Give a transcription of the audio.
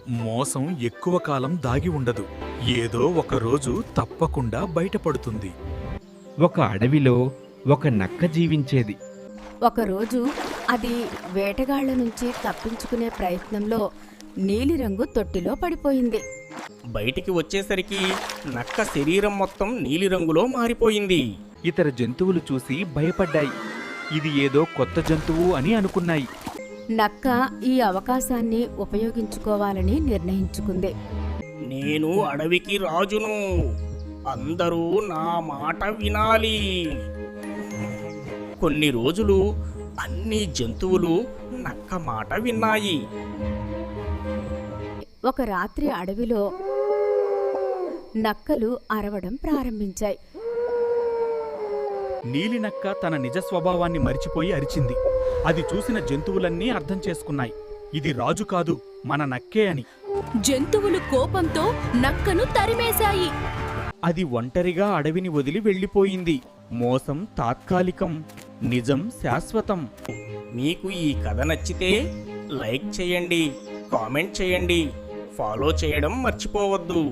మోసం ఎక్కువ కాలం దాగి ఉండదు. ఏదో ఒక రోజు తప్పకుండా బయటపడుతుంది. ఒక అడవిలో ఒక నక్క జీవించేది. ఒకరోజు అది వేటగాళ్ల నుంచి తప్పించుకునే ప్రయత్నంలో నీలిరంగు తొట్టిలో పడిపోయింది. బయటికి వచ్చేసరికి నక్క శరీరం మొత్తం నీలిరంగులో మారిపోయింది. ఇతర జంతువులు చూసి భయపడ్డాయి. ఇది ఏదో కొత్త జంతువు అని అనుకున్నాయి. నక్క ఈ అవకాశాన్ని ఉపయోగించుకోవాలని నిర్ణయించుకుంది. నేను అడవికి రాజును, అందరూ నా మాట వినాలి. కొన్ని రోజులు అన్ని జంతువులు నక్క మాట విన్నాయి. ఒక రాత్రి అడవిలో నక్కలు అరవడం ప్రారంభించాయి. నీలినక్క తన నిజ స్వభావాన్ని మరిచిపోయి అరిచింది. అది చూసిన జంతువులన్నీ అర్థం చేసుకున్నాయి, ఇది రాజు కాదు, మన నక్కే అని. జంతువులు కోపంతో నక్కను తరిమేశాయి. అది ఒంటరిగా అడవిని వదిలి వెళ్ళిపోయింది. మోసం తాత్కాలికం, నిజం శాశ్వతం. మీకు ఈ కథ నచ్చితే లైక్ చేయండి, కామెంట్ చేయండి, ఫాలో చేయడం మర్చిపోవద్దు.